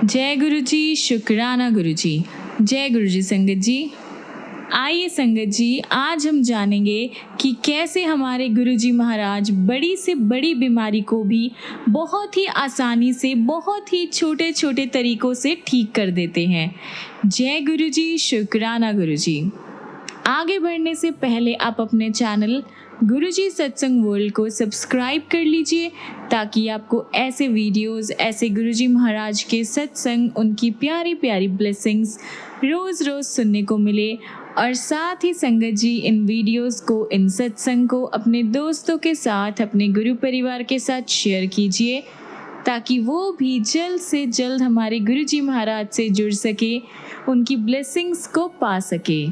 जय गुरु जी, शुक्राना गुरु जी। जय गुरु जी संगत जी। आइए संगत जी, आज हम जानेंगे कि कैसे हमारे गुरु जी महाराज बड़ी से बड़ी बीमारी को भी बहुत ही आसानी से, बहुत ही छोटे छोटे तरीकों से ठीक कर देते हैं। जय गुरु जी, शुक्राना गुरु जी। आगे बढ़ने से पहले आप अपने चैनल गुरुजी सत्संग वर्ल्ड को सब्सक्राइब कर लीजिए ताकि आपको ऐसे वीडियोस, ऐसे गुरुजी महाराज के सत्संग, उनकी प्यारी प्यारी ब्लेसिंग्स रोज रोज सुनने को मिले। और साथ ही संगत जी, इन वीडियोस को, इन सत्संग को अपने दोस्तों के साथ, अपने गुरु परिवार के साथ शेयर कीजिए ताकि वो भी जल्द से जल्द हमारे गुरुजी महाराज से जुड़ सके, उनकी ब्लेसिंग्स को पा सके।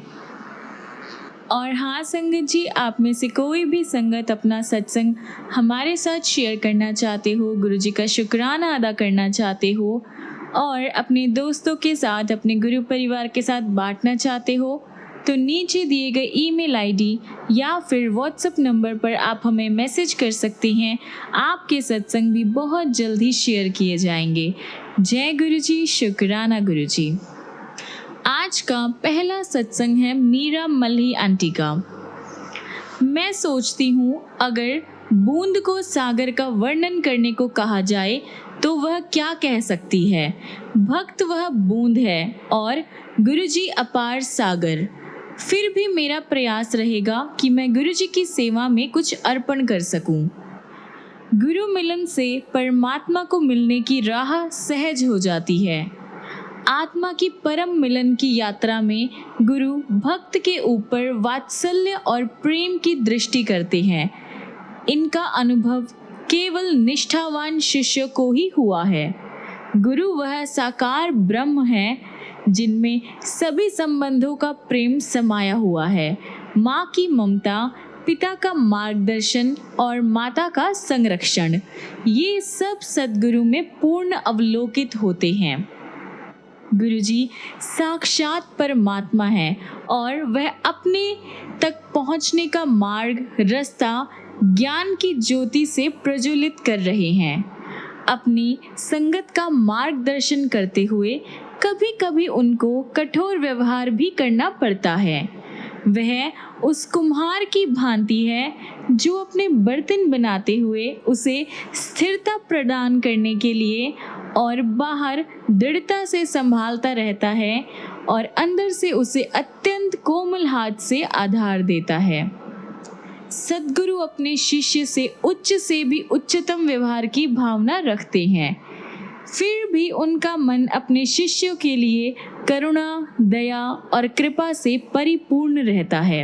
और हाँ संगत जी, आप में से कोई भी संगत अपना सत्संग हमारे साथ शेयर करना चाहते हो, गुरुजी का शुक्राना अदा करना चाहते हो और अपने दोस्तों के साथ, अपने गुरु परिवार के साथ बांटना चाहते हो, तो नीचे दिए गए ईमेल आईडी या फिर व्हाट्सएप नंबर पर आप हमें मैसेज कर सकते हैं। आपके सत्संग भी बहुत जल्द ही शेयर किए जाएंगे। जय गुरुजी, शुक्राना गुरुजी। आज का पहला सत्संग है मीरा मल्ही आंटी का। मैं सोचती हूँ, अगर बूंद को सागर का वर्णन करने को कहा जाए तो वह क्या कह सकती है। भक्त वह बूंद है और गुरुजी अपार सागर। फिर भी मेरा प्रयास रहेगा कि मैं गुरुजी की सेवा में कुछ अर्पण कर सकूं। गुरु मिलन से परमात्मा को मिलने की राह सहज हो जाती है। आत्मा की परम मिलन की यात्रा में गुरु भक्त के ऊपर वात्सल्य और प्रेम की दृष्टि करते हैं। इनका अनुभव केवल निष्ठावान शिष्य को ही हुआ है। गुरु वह साकार ब्रह्म है जिनमें सभी संबंधों का प्रेम समाया हुआ है। माँ की ममता, पिता का मार्गदर्शन और माता का संरक्षण, ये सब सद्गुरु में पूर्ण अवलोकित होते हैं। गुरुजी साक्षात परमात्मा है और वह अपने तक पहुंचने का मार्ग, रास्ता ज्ञान की ज्योति से प्रज्वलित कर रहे हैं। अपनी संगत का मार्गदर्शन करते हुए कभी कभी उनको कठोर व्यवहार भी करना पड़ता है। वह उस कुम्हार की भांति है जो अपने बर्तन बनाते हुए उसे स्थिरता प्रदान करने के लिए और बाहर दृढ़ता से संभालता रहता है और अंदर से उसे अत्यंत कोमल हाथ से आधार देता है। सद्गुरु अपने शिष्य से भी उच्चतम व्यवहार की भावना रखते हैं। फिर भी उनका मन अपने शिष्यों के लिए करुणा, दया और कृपा से परिपूर्ण रहता है।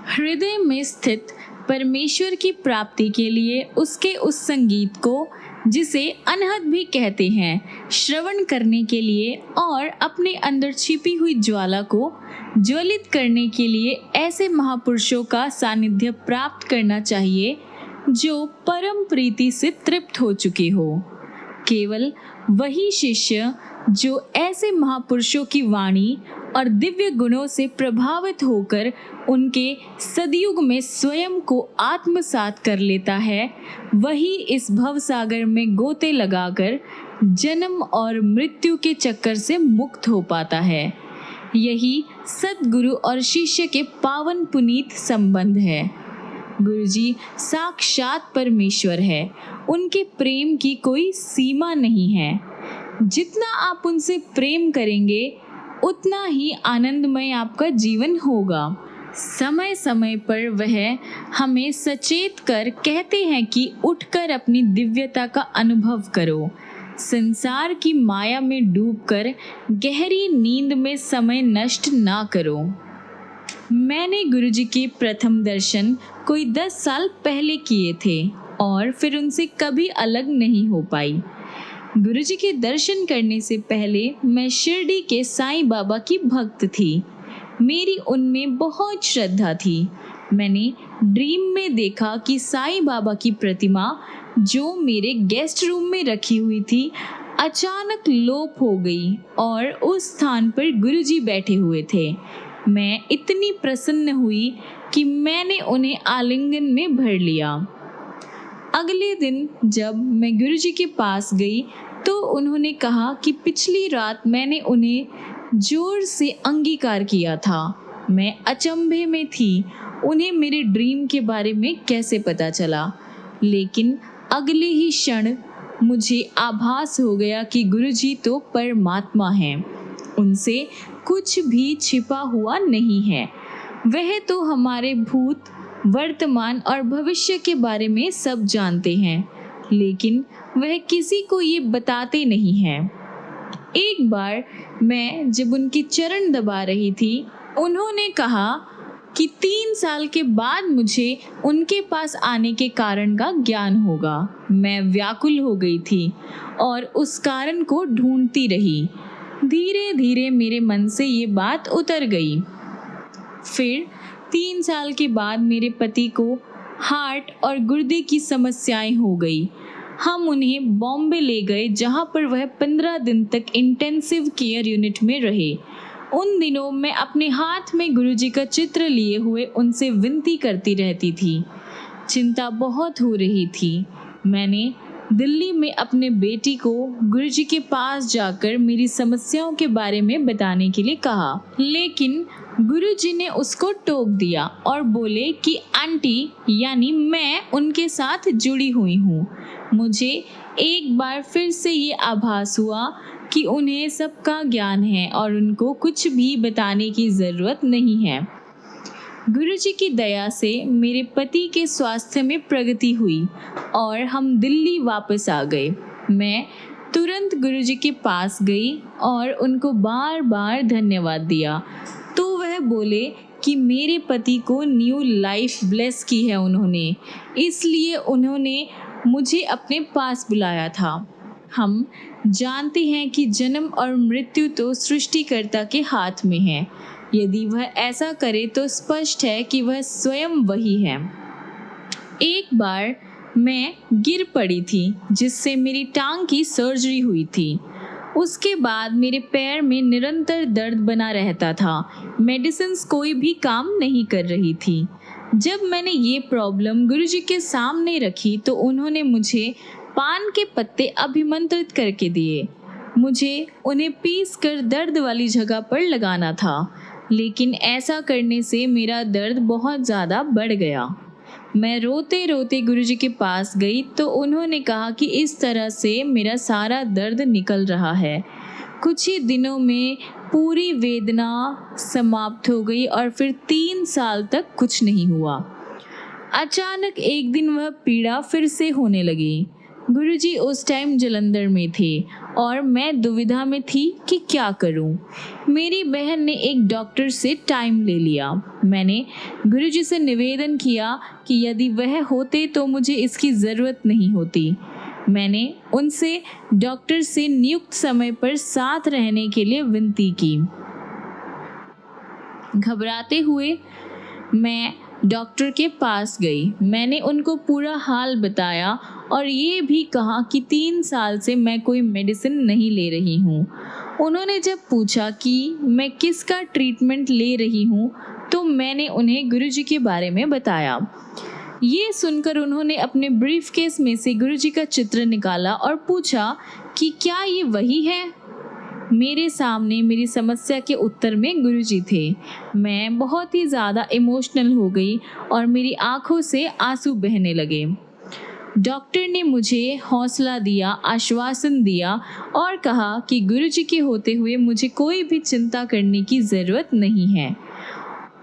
हृदय में स्थित परमेश्वर की प्राप्ति के लिए उसके उस संगीत को, जिसे अनहद भी कहते हैं, श्रवण करने के लिए और अपने अंदर छिपी हुई ज्वाला को ज्वलित करने के लिए ऐसे महापुरुषों का सानिध्य प्राप्त करना चाहिए जो परम प्रीति से तृप्त हो चुके हो। केवल वही शिष्य जो ऐसे महापुरुषों की वाणी और दिव्य गुणों से प्रभावित होकर उनके सदयुग में स्वयं को आत्मसात कर लेता है, वही इस भवसागर में गोते लगाकर जन्म और मृत्यु के चक्कर से मुक्त हो पाता है। यही सद्गुरु और शिष्य के पावन पुनीत संबंध है। गुरुजी साक्षात परमेश्वर है। उनके प्रेम की कोई सीमा नहीं है। जितना आप उनसे प्रेम करेंगे उतना ही आनंदमय आपका जीवन होगा। समय समय पर वह हमें सचेत कर कहते हैं कि उठकर अपनी दिव्यता का अनुभव करो। संसार की माया में डूबकर गहरी नींद में समय नष्ट ना करो। मैंने गुरुजी के प्रथम दर्शन कोई 10 साल पहले किए थे और फिर उनसे कभी अलग नहीं हो पाई। गुरुजी के दर्शन करने से पहले मैं शिरडी के साईं बाबा की भक्त थी। मेरी उनमें बहुत श्रद्धा थी। मैंने ड्रीम में देखा कि साईं बाबा की प्रतिमा जो मेरे गेस्ट रूम में रखी हुई थी अचानक लोप हो गई और उस स्थान पर गुरुजी बैठे हुए थे। मैं इतनी प्रसन्न हुई कि मैंने उन्हें आलिंगन में भर लिया। अगले दिन जब मैं गुरुजी के पास गई तो उन्होंने कहा कि पिछली रात मैंने उन्हें जोर से अंगीकार किया था। मैं अचंभे में थी, उन्हें मेरे ड्रीम के बारे में कैसे पता चला। लेकिन अगले ही क्षण मुझे आभास हो गया कि गुरुजी तो परमात्मा हैं, उनसे कुछ भी छिपा हुआ नहीं है। वह तो हमारे भूत, वर्तमान और भविष्य के बारे में सब जानते हैं, लेकिन वह किसी को ये बताते नहीं हैं। एक बार मैं जब उनकी चरण दबा रही थी, उन्होंने कहा कि 3 साल के बाद मुझे उनके पास आने के कारण का ज्ञान होगा। मैं व्याकुल हो गई थी और उस कारण को ढूंढती रही। धीरे धीरे मेरे मन से ये बात उतर गई। फिर 3 साल के बाद मेरे पति को हार्ट और गुर्दे की समस्याएं हो गई। हम उन्हें बॉम्बे ले गए, जहां पर वह 15 दिन तक इंटेंसिव केयर यूनिट में रहे। उन दिनों मैं अपने हाथ में गुरुजी का चित्र लिए हुए उनसे विनती करती रहती थी। चिंता बहुत हो रही थी। मैंने दिल्ली में अपने बेटी को गुरुजी के पास जाकर मेरी समस्याओं के बारे में बताने के लिए कहा, लेकिन गुरुजी ने उसको टोक दिया और बोले कि आंटी यानी मैं उनके साथ जुड़ी हुई हूँ। मुझे एक बार फिर से ये आभास हुआ कि उन्हें सबका ज्ञान है और उनको कुछ भी बताने की ज़रूरत नहीं है। गुरुजी की दया से मेरे पति के स्वास्थ्य में प्रगति हुई और हम दिल्ली वापस आ गए। मैं तुरंत गुरुजी के पास गई और उनको बार बार धन्यवाद दिया। तो वह बोले कि मेरे पति को न्यू लाइफ ब्लेस की है उन्होंने, इसलिए उन्होंने मुझे अपने पास बुलाया था। हम जानते हैं कि जन्म और मृत्यु तो सृष्टिकर्ता के हाथ में है। यदि वह ऐसा करे तो स्पष्ट है कि वह स्वयं वही है। एक बार मैं गिर पड़ी थी, जिससे मेरी टांग की सर्जरी हुई थी। उसके बाद मेरे पैर में निरंतर दर्द बना रहता था। मेडिसिन्स कोई भी काम नहीं कर रही थी। जब मैंने ये प्रॉब्लम गुरुजी के सामने रखी तो उन्होंने मुझे पान के पत्ते अभिमंत्रित करके दिए। मुझे उन्हें पीस कर दर्द वाली जगह पर लगाना था, लेकिन ऐसा करने से मेरा दर्द बहुत ज़्यादा बढ़ गया। मैं रोते रोते गुरुजी के पास गई तो उन्होंने कहा कि इस तरह से मेरा सारा दर्द निकल रहा है। कुछ ही दिनों में पूरी वेदना समाप्त हो गई और फिर 3 साल तक कुछ नहीं हुआ। अचानक एक दिन वह पीड़ा फिर से होने लगी। गुरुजी उस टाइम जलंधर में थे और मैं दुविधा में थी कि क्या करूं। मेरी बहन ने एक डॉक्टर से टाइम ले लिया। मैंने गुरुजी से निवेदन किया कि यदि वह होते तो मुझे इसकी ज़रूरत नहीं होती। मैंने उनसे डॉक्टर से नियुक्त समय पर साथ रहने के लिए विनती की। घबराते हुए मैं डॉक्टर के पास गई। मैंने उनको पूरा हाल बताया और ये भी कहा कि 3 साल से मैं कोई मेडिसिन नहीं ले रही हूँ। उन्होंने जब पूछा कि मैं किसका ट्रीटमेंट ले रही हूँ तो मैंने उन्हें गुरुजी के बारे में बताया। ये सुनकर उन्होंने अपने ब्रीफकेस में से गुरुजी का चित्र निकाला और पूछा कि क्या ये वही है। मेरे सामने मेरी समस्या के उत्तर में गुरुजी थे। मैं बहुत ही ज़्यादा इमोशनल हो गई और मेरी आंखों से आंसू बहने लगे। डॉक्टर ने मुझे हौसला दिया, आश्वासन दिया और कहा कि गुरुजी के होते हुए मुझे कोई भी चिंता करने की ज़रूरत नहीं है।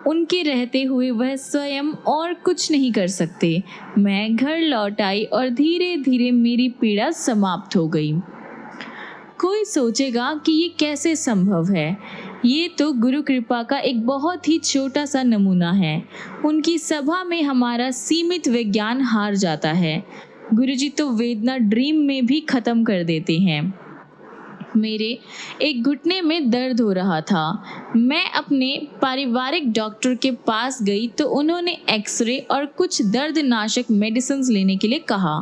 उनके रहते हुए वह स्वयं और कुछ नहीं कर सकते। मैं घर लौट आई और धीरे धीरे मेरी पीड़ा समाप्त हो गई। कोई सोचेगा कि ये कैसे संभव है। ये तो गुरु कृपा का एक बहुत ही छोटा सा नमूना है। उनकी सभा में हमारा सीमित विज्ञान हार जाता है। गुरुजी तो वेदना ड्रीम में भी ख़त्म कर देते हैं। मेरे एक घुटने में दर्द हो रहा था। मैं अपने पारिवारिक डॉक्टर के पास गई तो उन्होंने एक्सरे और कुछ दर्दनाशक मेडिसिन लेने के लिए कहा।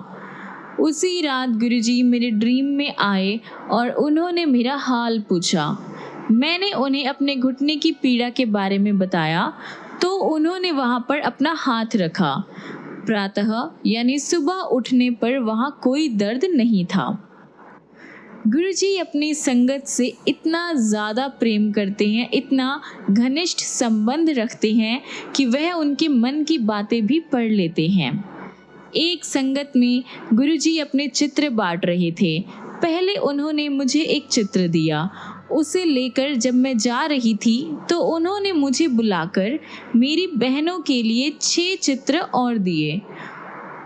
उसी रात गुरुजी मेरे ड्रीम में आए और उन्होंने मेरा हाल पूछा। मैंने उन्हें अपने घुटने की पीड़ा के बारे में बताया तो उन्होंने वहाँ पर अपना हाथ रखा। प्रातः यानी सुबह उठने पर वहाँ कोई दर्द नहीं था। गुरुजी अपनी संगत से इतना ज़्यादा प्रेम करते हैं, इतना घनिष्ठ संबंध रखते हैं कि वह उनके मन की बातें भी पढ़ लेते हैं। एक संगत में गुरुजी अपने चित्र बांट रहे थे। पहले उन्होंने मुझे एक चित्र दिया। उसे लेकर जब मैं जा रही थी तो उन्होंने मुझे बुलाकर मेरी बहनों के लिए 6 चित्र और दिए।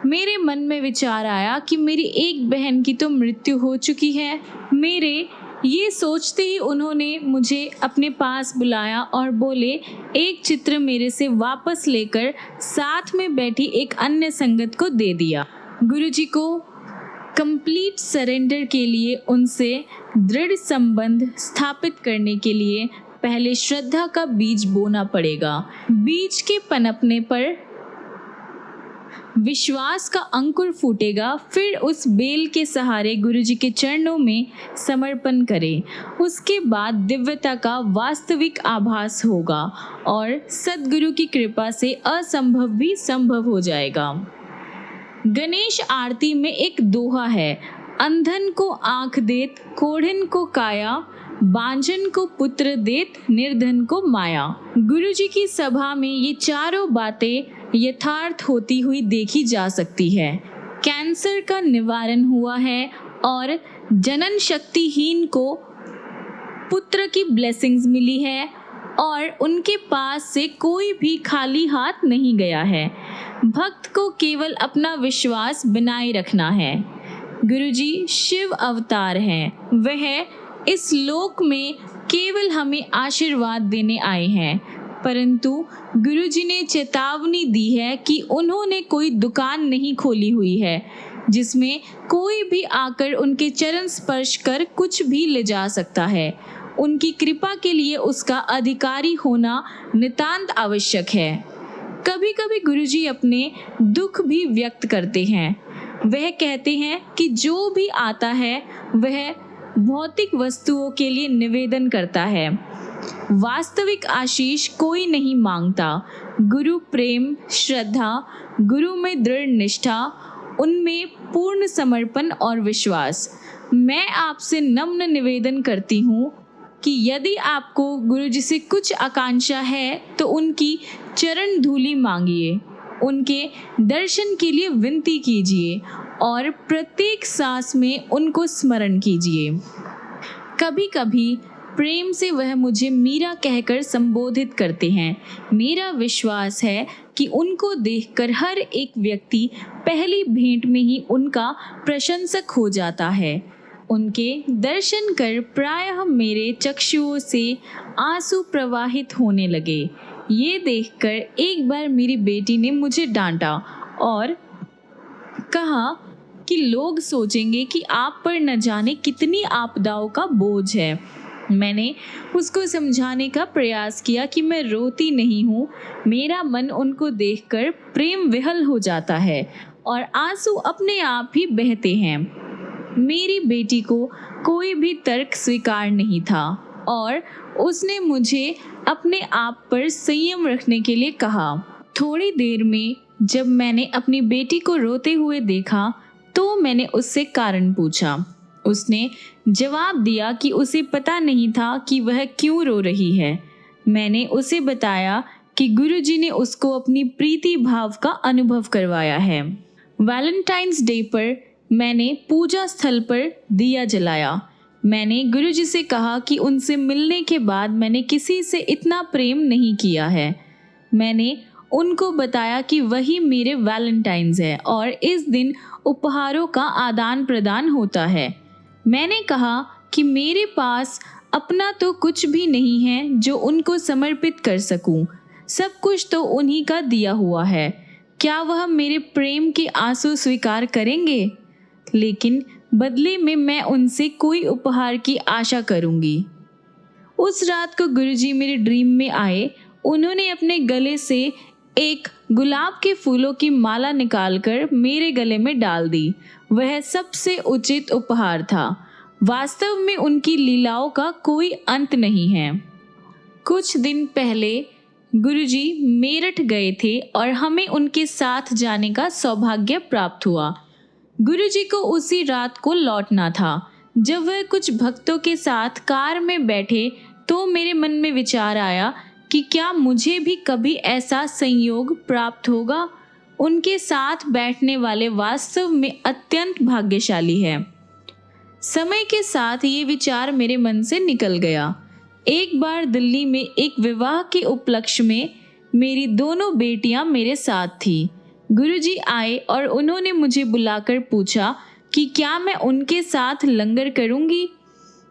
मेरे मन में विचार आया कि मेरी एक बहन की तो मृत्यु हो चुकी है। मेरे ये सोचते ही उन्होंने मुझे अपने पास बुलाया और बोले, एक चित्र मेरे से वापस लेकर साथ में बैठी एक अन्य संगत को दे दिया। गुरुजी को कंप्लीट सरेंडर के लिए, उनसे दृढ़ संबंध स्थापित करने के लिए पहले श्रद्धा का बीज बोना पड़ेगा। बीज के पनपने पर विश्वास का अंकुर फूटेगा। फिर उस बेल के सहारे गुरुजी के चरणों में समर्पण करें। उसके बाद दिव्यता का वास्तविक आभास होगा और सद्गुरु की कृपा से असंभव भी संभव हो जाएगा। गणेश आरती में एक दोहा है, अंधन को आंख देत, कोढ़िन को काया, बांझन को पुत्र देत, निर्धन को माया। गुरुजी की सभा में ये चारों बातें यथार्थ होती हुई देखी जा सकती है। कैंसर का निवारण हुआ है और जनन शक्तिहीन को पुत्र की ब्लेसिंग्स मिली है और उनके पास से कोई भी खाली हाथ नहीं गया है। भक्त को केवल अपना विश्वास बनाए रखना है। गुरुजी शिव अवतार हैं। वह इस लोक में केवल हमें आशीर्वाद देने आए हैं, परंतु गुरुजी ने चेतावनी दी है कि उन्होंने कोई दुकान नहीं खोली हुई है जिसमें कोई भी आकर उनके चरण स्पर्श कर कुछ भी ले जा सकता है। उनकी कृपा के लिए उसका अधिकारी होना नितांत आवश्यक है। कभी कभी गुरुजी अपने दुख भी व्यक्त करते हैं। वह कहते हैं कि जो भी आता है वह भौतिक वस्तुओं के लिए निवेदन करता है, वास्तविक आशीष कोई नहीं मांगता। गुरु प्रेम, श्रद्धा, गुरु में दृढ़ निष्ठा, उनमें पूर्ण समर्पण और विश्वास। मैं आपसे नम्र निवेदन करती हूँ कि यदि आपको गुरुजी से कुछ आकांक्षा है तो उनकी चरण धूलि मांगिए, उनके दर्शन के लिए विनती कीजिए और प्रत्येक सांस में उनको स्मरण कीजिए। कभी कभी प्रेम से वह मुझे मीरा कहकर संबोधित करते हैं। मेरा विश्वास है कि उनको देखकर हर एक व्यक्ति पहली भेंट में ही उनका प्रशंसक हो जाता है। उनके दर्शन कर प्रायः मेरे चक्षुओं से आंसू प्रवाहित होने लगे। ये देखकर एक बार मेरी बेटी ने मुझे डांटा और कहा कि लोग सोचेंगे कि आप पर न जाने कितनी आपदाओं का बोझ है। मैंने उसको समझाने का प्रयास किया कि मैं रोती नहीं हूँ, मेरा मन उनको देखकर प्रेम विहल हो जाता है और आंसू अपने आप ही बहते हैं। मेरी बेटी को कोई भी तर्क स्वीकार नहीं था और उसने मुझे अपने आप पर संयम रखने के लिए कहा। थोड़ी देर में जब मैंने अपनी बेटी को रोते हुए देखा तो मैंने उससे कारण पूछा। उसने जवाब दिया कि उसे पता नहीं था कि वह क्यों रो रही है। मैंने उसे बताया कि गुरुजी ने उसको अपनी प्रीति भाव का अनुभव करवाया है। वैलेंटाइंस डे पर मैंने पूजा स्थल पर दिया जलाया। मैंने गुरुजी से कहा कि उनसे मिलने के बाद मैंने किसी से इतना प्रेम नहीं किया है। मैंने उनको बताया कि वही मेरे वैलेंटाइंस है और इस दिन उपहारों का आदान प्रदान होता है। मैंने कहा कि मेरे पास अपना तो कुछ भी नहीं है जो उनको समर्पित कर सकूं। सब कुछ तो उन्हीं का दिया हुआ है। क्या वह मेरे प्रेम के आंसू स्वीकार करेंगे? लेकिन बदले में मैं उनसे कोई उपहार की आशा करूंगी। उस रात को गुरुजी मेरे ड्रीम में आए। उन्होंने अपने गले से एक गुलाब के फूलों की माला निकालकर मेरे गले में डाल दी। वह सबसे उचित उपहार था। वास्तव में उनकी लीलाओं का कोई अंत नहीं है। कुछ दिन पहले गुरुजी मेरठ गए थे और हमें उनके साथ जाने का सौभाग्य प्राप्त हुआ। गुरुजी को उसी रात को लौटना था। जब वह कुछ भक्तों के साथ कार में बैठे तो मेरे मन में विचार आया कि क्या मुझे भी कभी ऐसा संयोग प्राप्त होगा। उनके साथ बैठने वाले वास्तव में अत्यंत भाग्यशाली है। समय के साथ ये विचार मेरे मन से निकल गया। एक बार दिल्ली में एक विवाह के उपलक्ष्य में मेरी दोनों बेटियां मेरे साथ थी। गुरुजी आए और उन्होंने मुझे बुलाकर पूछा कि क्या मैं उनके साथ लंगर करूंगी।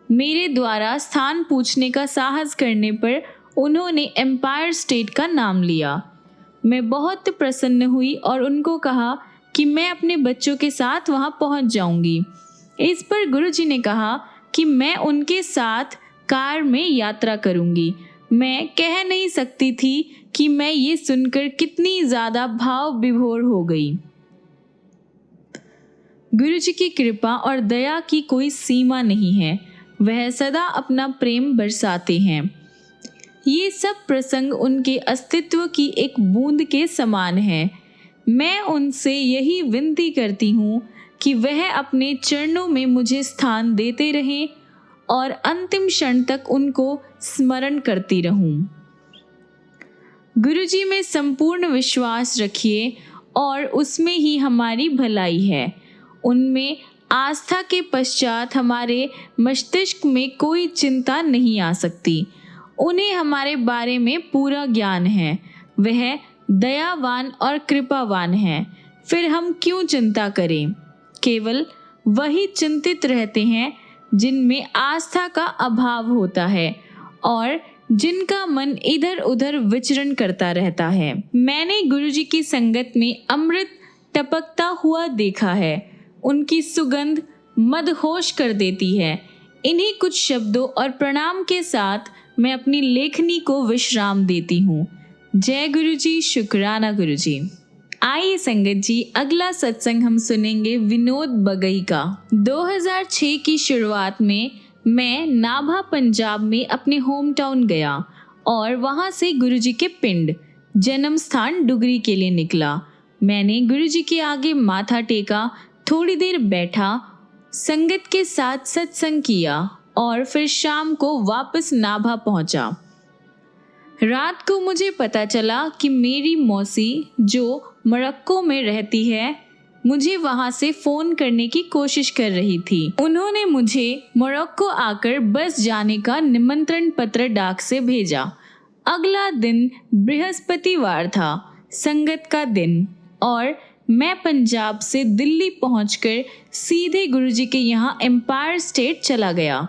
मेरे द्वारा स्थान पूछने का साहस करने पर उन्होंने एम्पायर स्टेट का नाम लिया। मैं बहुत प्रसन्न हुई और उनको कहा कि मैं अपने बच्चों के साथ वहां पहुंच जाऊंगी। इस पर गुरुजी ने कहा कि मैं उनके साथ कार में यात्रा करूंगी। मैं कह नहीं सकती थी कि मैं ये सुनकर कितनी ज्यादा भाव विभोर हो गई। गुरुजी की कृपा और दया की कोई सीमा नहीं है। वह सदा अपना प्रेम बरसाते हैं। ये सब प्रसंग उनके अस्तित्व की एक बूंद के समान है। मैं उनसे यही विनती करती हूँ कि वह अपने चरणों में मुझे स्थान देते रहें और अंतिम क्षण तक उनको स्मरण करती रहूं। गुरुजी में संपूर्ण विश्वास रखिए और उसमें ही हमारी भलाई है। उनमें आस्था के पश्चात हमारे मस्तिष्क में कोई चिंता नहीं आ सकती। उन्हें हमारे बारे में पूरा ज्ञान है। वह दयावान और कृपावान है। फिर हम क्यों चिंता करें। केवल वही चिंतित रहते हैं जिनमें आस्था का अभाव होता है और जिनका मन इधर उधर विचरण करता रहता है। मैंने गुरुजी की संगत में अमृत टपकता हुआ देखा है। उनकी सुगंध मदहोश कर देती है। इन्हीं कुछ शब्दों और प्रणाम के साथ मैं अपनी लेखनी को विश्राम देती हूँ। जय गुरुजी, शुक्राना गुरुजी। आइए संगत जी, अगला सत्संग हम सुनेंगे विनोद बगई का। 2006 की शुरुआत में मैं नाभा पंजाब में अपने होम टाउन गया और वहां से गुरुजी के पिंड जन्म स्थान डुगरी के लिए निकला। मैंने गुरुजी के आगे माथा टेका, थोड़ी देर बैठा, संगत के साथ सत्संग किया और फिर शाम को वापस नाभा पहुंचा। रात को मुझे पता चला कि मेरी मौसी जो मोरक्को में रहती है मुझे वहां से फोन करने की कोशिश कर रही थी। उन्होंने मुझे मोरक्को आकर बस जाने का निमंत्रण पत्र डाक से भेजा। अगला दिन बृहस्पतिवार था, संगत का दिन, और मैं पंजाब से दिल्ली पहुंचकर सीधे गुरुजी के यहाँ एम्पायर स्टेट चला गया।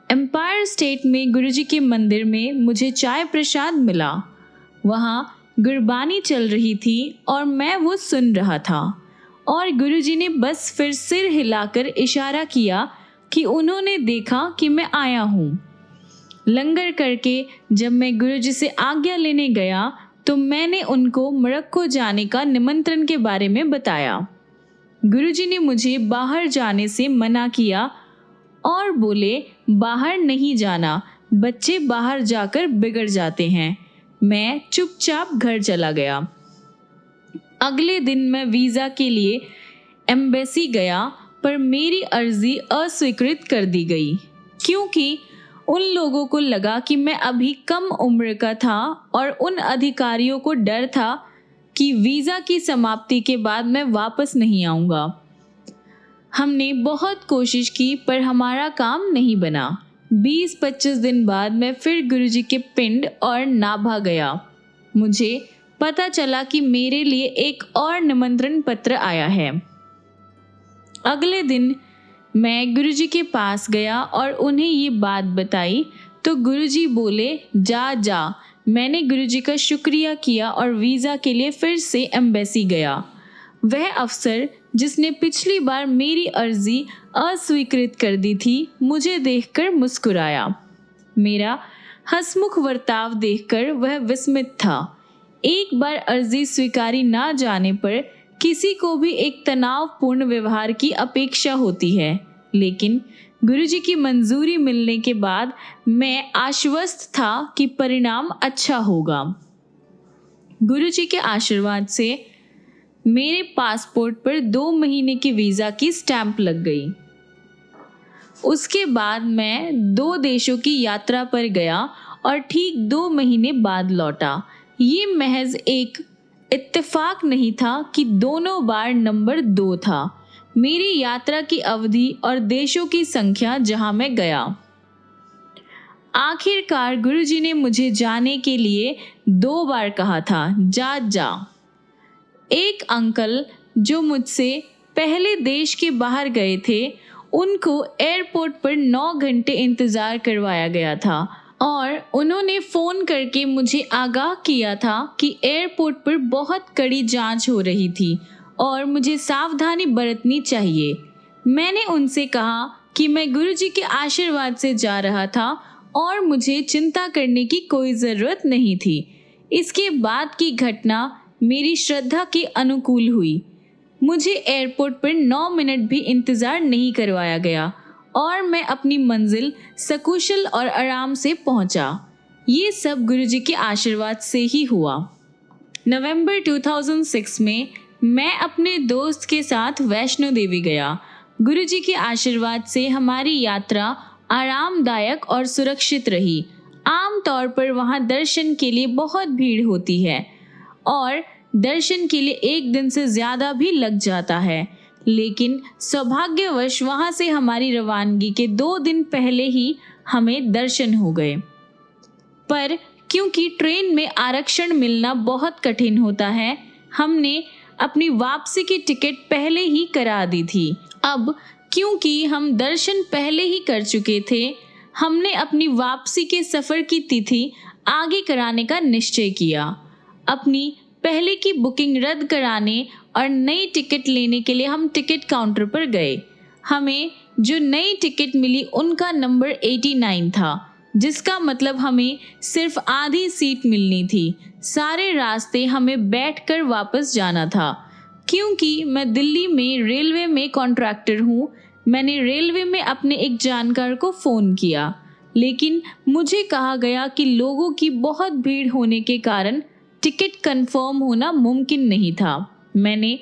एम्पायर स्टेट में गुरुजी के मंदिर में मुझे चाय प्रसाद मिला। वहाँ गुरबानी चल रही थी और मैं वो सुन रहा था और गुरुजी ने बस फिर सिर हिलाकर इशारा किया कि उन्होंने देखा कि मैं आया हूँ। लंगर करके जब मैं गुरुजी से आज्ञा लेने गया तो मैंने उनको मोरक्को जाने का निमंत्रण के बारे में बताया। गुरुजी ने मुझे बाहर जाने से मना किया और बोले, बाहर नहीं जाना, बच्चे बाहर जाकर बिगड़ जाते हैं। मैं चुपचाप घर चला गया। अगले दिन मैं वीज़ा के लिए एम्बेसी गया पर मेरी अर्जी अस्वीकृत कर दी गई क्योंकि उन लोगों को लगा कि मैं अभी कम उम्र का था और उन अधिकारियों को डर था कि वीज़ा की समाप्ति के बाद मैं वापस नहीं आऊँगा। हमने बहुत कोशिश की पर हमारा काम नहीं बना। 20-25 दिन बाद मैं फिर गुरुजी के पिंड और नाभा गया। मुझे पता चला कि मेरे लिए एक और निमंत्रण पत्र आया है। अगले दिन मैं गुरुजी के पास गया और उन्हें ये बात बताई तो गुरुजी बोले, जा जा। मैंने गुरुजी का शुक्रिया किया और वीज़ा के लिए फिर से एम्बेसी गया। वह अफसर जिसने पिछली बार मेरी अर्जी अस्वीकृत कर दी थी मुझे देखकर मुस्कुराया। मेरा हंसमुख बर्ताव देखकर वह विस्मित था। एक बार अर्जी स्वीकारी ना जाने पर किसी को भी एक तनावपूर्ण व्यवहार की अपेक्षा होती है, लेकिन गुरुजी की मंजूरी मिलने के बाद मैं आश्वस्त था कि परिणाम अच्छा होगा। गुरुजी के आशीर्वाद से मेरे पासपोर्ट पर 2 महीने की वीज़ा की स्टैंप लग गई। उसके बाद मैं 2 देशों की यात्रा पर गया और ठीक 2 महीने बाद लौटा। ये महज एक इत्तेफाक नहीं था कि दोनों बार नंबर 2 था। मेरी यात्रा की अवधि और देशों की संख्या जहां मैं गया। आखिरकार गुरुजी ने मुझे जाने के लिए 2 बार कहा था, जा जा। एक अंकल जो मुझसे पहले देश के बाहर गए थे, उनको एयरपोर्ट पर 9 घंटे इंतज़ार करवाया गया था और उन्होंने फ़ोन करके मुझे आगाह किया था कि एयरपोर्ट पर बहुत कड़ी जांच हो रही थी और मुझे सावधानी बरतनी चाहिए। मैंने उनसे कहा कि मैं गुरुजी के आशीर्वाद से जा रहा था और मुझे चिंता करने की कोई ज़रूरत नहीं थी। इसके बाद की घटना मेरी श्रद्धा के अनुकूल हुई। मुझे एयरपोर्ट पर 9 मिनट भी इंतज़ार नहीं करवाया गया और मैं अपनी मंजिल सकुशल और आराम से पहुंचा। ये सब गुरुजी के आशीर्वाद से ही हुआ। नवंबर 2006 में मैं अपने दोस्त के साथ वैष्णो देवी गया। गुरुजी के आशीर्वाद से हमारी यात्रा आरामदायक और सुरक्षित रही। आम तौर पर वहाँ दर्शन के लिए बहुत भीड़ होती है और दर्शन के लिए 1 दिन से ज़्यादा भी लग जाता है, लेकिन सौभाग्यवश वहाँ से हमारी रवानगी के 2 दिन पहले ही हमें दर्शन हो गए। पर क्योंकि ट्रेन में आरक्षण मिलना बहुत कठिन होता है, हमने अपनी वापसी की टिकट पहले ही करा दी थी। अब क्योंकि हम दर्शन पहले ही कर चुके थे, हमने अपनी वापसी के सफ़र की तिथि आगे कराने का निश्चय किया। अपनी पहले की बुकिंग रद्द कराने और नई टिकट लेने के लिए हम टिकट काउंटर पर गए। हमें जो नई टिकट मिली उनका नंबर 89 था, जिसका मतलब हमें सिर्फ आधी सीट मिलनी थी। सारे रास्ते हमें बैठकर वापस जाना था। क्योंकि मैं दिल्ली में रेलवे में कॉन्ट्रैक्टर हूँ, मैंने रेलवे में अपने एक जानकार को फ़ोन किया, लेकिन मुझे कहा गया कि लोगों की बहुत भीड़ होने के कारण टिकट कंफर्म होना मुमकिन नहीं था। मैंने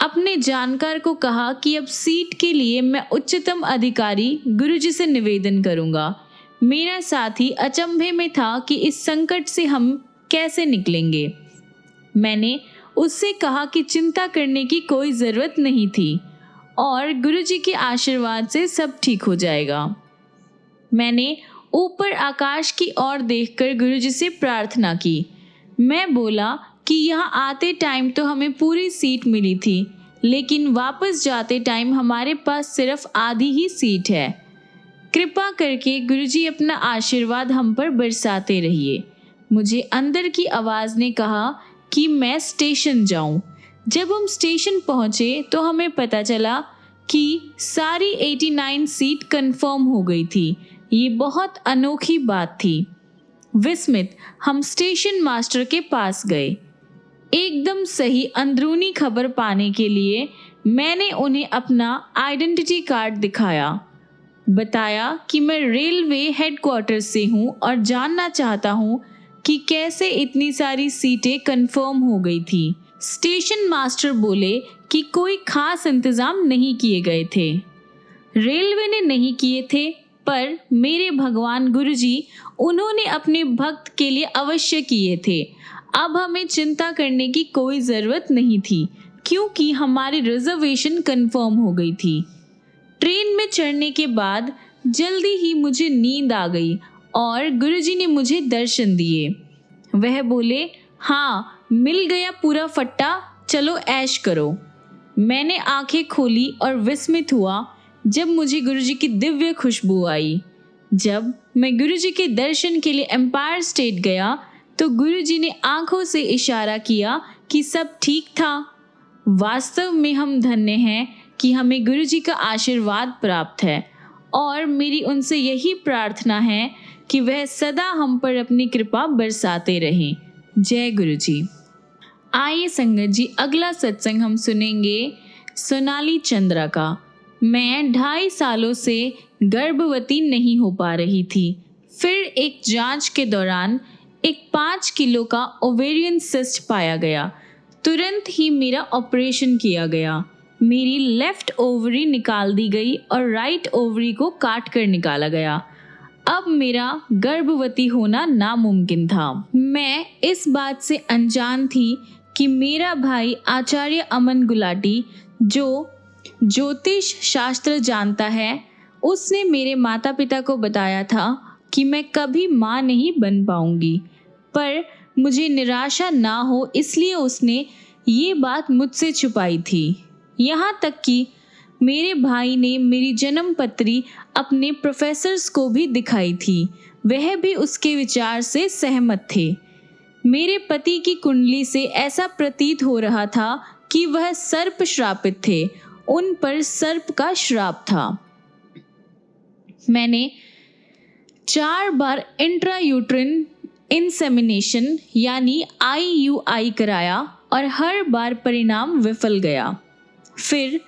अपने जानकार को कहा कि अब सीट के लिए मैं उच्चतम अधिकारी गुरुजी से निवेदन करूंगा। मेरा साथी अचंभे में था कि इस संकट से हम कैसे निकलेंगे। मैंने उससे कहा कि चिंता करने की कोई ज़रूरत नहीं थी और गुरुजी के आशीर्वाद से सब ठीक हो जाएगा। मैंने ऊपर आकाश की ओर देखकर गुरुजी से प्रार्थना की। मैं बोला कि यहाँ आते टाइम तो हमें पूरी सीट मिली थी, लेकिन वापस जाते टाइम हमारे पास सिर्फ आधी ही सीट है। कृपा करके गुरुजी अपना आशीर्वाद हम पर बरसाते रहिए। मुझे अंदर की आवाज़ ने कहा कि मैं स्टेशन जाऊं। जब हम स्टेशन पहुंचे तो हमें पता चला कि सारी 89 सीट कंफर्म हो गई थी। ये बहुत अनोखी बात थी। विस्मित हम स्टेशन मास्टर के पास गए। एकदम सही अंदरूनी खबर पाने के लिए मैंने उन्हें अपना आइडेंटिटी कार्ड दिखाया। बताया कि मैं रेलवे हेडक्वार्टर से हूँ और जानना चाहता हूँ कि कैसे इतनी सारी सीटें कंफर्म हो गई थी। स्टेशन मास्टर बोले कि कोई खास इंतज़ाम नहीं किए गए थे। रेलवे ने नहीं किए थे, पर मेरे भगवान गुरुजी, उन्होंने अपने भक्त के लिए अवश्य किए थे। अब हमें चिंता करने की कोई ज़रूरत नहीं थी, क्योंकि हमारी रिजर्वेशन कंफर्म हो गई थी। ट्रेन में चढ़ने के बाद जल्दी ही मुझे नींद आ गई और गुरुजी ने मुझे दर्शन दिए। वह बोले, हाँ, मिल गया पूरा फट्टा, चलो ऐश करो। मैंने आंखें खोली और विस्मित हुआ जब मुझे गुरुजी की दिव्य खुशबू आई। जब मैं गुरुजी के दर्शन के लिए एम्पायर स्टेट गया तो गुरुजी ने आंखों से इशारा किया कि सब ठीक था। वास्तव में हम धन्य हैं कि हमें गुरुजी का आशीर्वाद प्राप्त है और मेरी उनसे यही प्रार्थना है कि वह सदा हम पर अपनी कृपा बरसाते रहें। जय गुरुजी। आइए संगत जी, अगला सत्संग हम सुनेंगे सोनाली चंद्रा का। मैं 2.5 सालों से गर्भवती नहीं हो पा रही थी। फिर एक जांच के दौरान एक 5 किलो का ओवेरियन सिस्ट पाया गया। तुरंत ही मेरा ऑपरेशन किया गया। मेरी लेफ्ट ओवरी निकाल दी गई और राइट ओवरी को काट कर निकाला गया। अब मेरा गर्भवती होना नामुमकिन था। मैं इस बात से अनजान थी कि मेरा भाई आचार्य अमन गुलाटी, जो ज्योतिष शास्त्र जानता है, उसने मेरे माता पिता को बताया था कि मैं कभी माँ नहीं बन पाऊंगी, पर मुझे निराशा ना हो इसलिए उसने ये बात मुझसे छुपाई थी। यहाँ तक कि मेरे भाई ने मेरी जन्म पत्री अपने प्रोफेसर्स को भी दिखाई थी। वह भी उसके विचार से सहमत थे। मेरे पति की कुंडली से ऐसा प्रतीत हो रहा था कि वह सर्प श्रापित थे। उन पर सर्प का श्राप था। मैंने 4 बार इंट्रायूट्रिन इंसेमिनेशन यानी IUI कराया और हर बार परिणाम विफल गया। फिर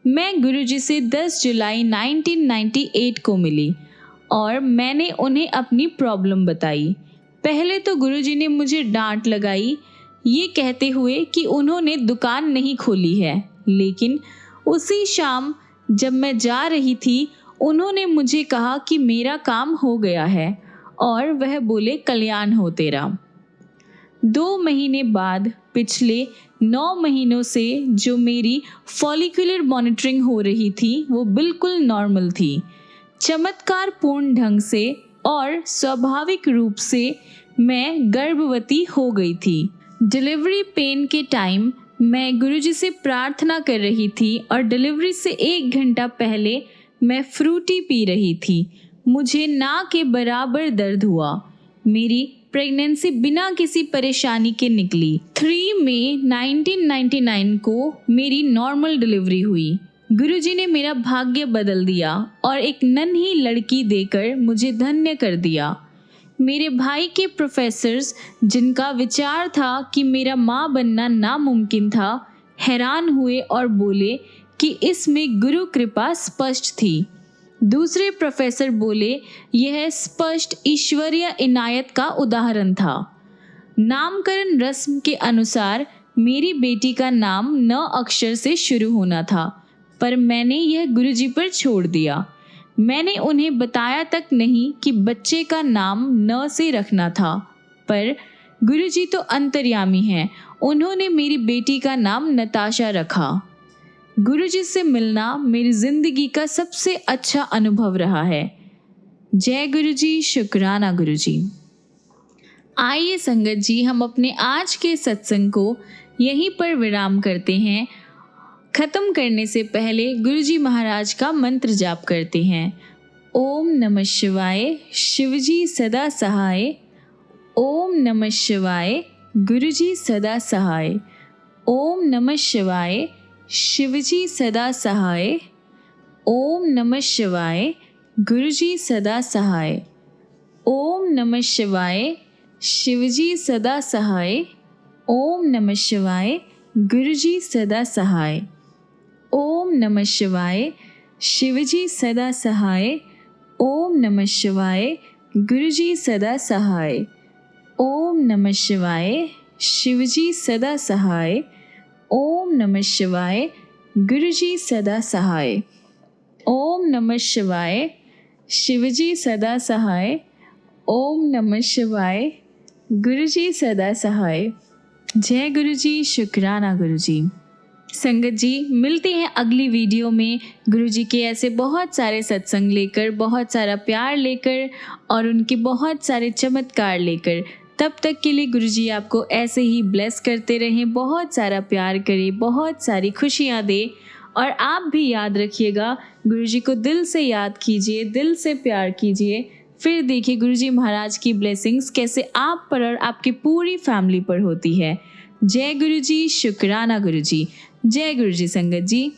मैं गुरुजी से 10 जुलाई 1998 को मिली और मैंने उन्हें अपनी प्रॉब्लम बताई। पहले तो गुरुजी ने मुझे डांट लगाई, ये कहते हुए कि उन्होंने दुकान नहीं खोली है, लेकिन उसी शाम जब मैं जा रही थी उन्होंने मुझे कहा कि मेरा काम हो गया है और वह बोले कल्याण हो तेरा। 2 महीने बाद पिछले 9 महीनों से जो मेरी फॉलिकुलर मॉनिटरिंग हो रही थी वो बिल्कुल नॉर्मल थी। चमत्कारपूर्ण ढंग से और स्वाभाविक रूप से मैं गर्भवती हो गई थी। डिलीवरी पेन के टाइम मैं गुरुजी से प्रार्थना कर रही थी और डिलीवरी से 1 घंटा पहले मैं फ्रूटी पी रही थी। मुझे ना के बराबर दर्द हुआ। मेरी प्रेगनेंसी बिना किसी परेशानी के निकली। 3 मई 1999 को मेरी नॉर्मल डिलीवरी हुई। गुरुजी ने मेरा भाग्य बदल दिया और एक नन्ही लड़की देकर मुझे धन्य कर दिया। मेरे भाई के प्रोफेसर्स, जिनका विचार था कि मेरा माँ बनना नामुमकिन था, हैरान हुए और बोले कि इसमें गुरु कृपा स्पष्ट थी। दूसरे प्रोफेसर बोले यह स्पष्ट ईश्वरीय इनायत का उदाहरण था। नामकरण रस्म के अनुसार मेरी बेटी का नाम 9 अक्षर से शुरू होना था, पर मैंने यह गुरुजी पर छोड़ दिया। मैंने उन्हें बताया तक नहीं कि बच्चे का नाम 9 से रखना था, पर गुरुजी तो अंतर्यामी हैं। उन्होंने मेरी बेटी का नाम नताशा रखा। गुरुजी से मिलना मेरी जिंदगी का सबसे अच्छा अनुभव रहा है। जय गुरुजी, शुक्राना गुरुजी। आइए संगत जी, हम अपने आज के सत्संग को यहीं पर विराम करते हैं। खत्म करने से पहले गुरुजी महाराज का मंत्र जाप करते हैं। ओम नमः शिवाय, शिवजी सदा सहाय। ओम नमः शिवाय, गुरुजी सदा सहाय। ओम नमः शिवाय, शिवजी सदा सहाय। ओम नमः शिवाय, गुरुजी सदा सहाय। ओम नमः शिवाय, शिवजी सदा सहाय। ओम नमः शिवाय, गुरुजी सदा सहाय। ओम नमः शिवाय, शिवजी सदा सहाय। ओम नमः शिवाय, गुरुजी सदा सहाय। ओम नमः शिवाय, शिवजी सदा सहाय। ओम नमः शिवाय, गुरुजी सदा सहाय। ओम नमः शिवाय, शिवजी सदा सहाय। ओम नमः शिवाय, गुरुजी सदा सहाय। जय गुरुजी, शुक्राना गुरुजी। संगत जी, मिलते हैं अगली वीडियो में गुरुजी के ऐसे बहुत सारे सत्संग लेकर, बहुत सारा प्यार लेकर और उनके बहुत सारे चमत्कार लेकर। तब तक के लिए गुरुजी आपको ऐसे ही ब्लेस करते रहें, बहुत सारा प्यार करें, बहुत सारी खुशियाँ दें। और आप भी याद रखिएगा, गुरुजी को दिल से याद कीजिए, दिल से प्यार कीजिए। फिर देखिए गुरुजी महाराज की ब्लेसिंग्स कैसे आप पर और आपकी पूरी फैमिली पर होती है। जय गुरुजी, शुक्राना गुरुजी। जय गुरुजी संगत जी।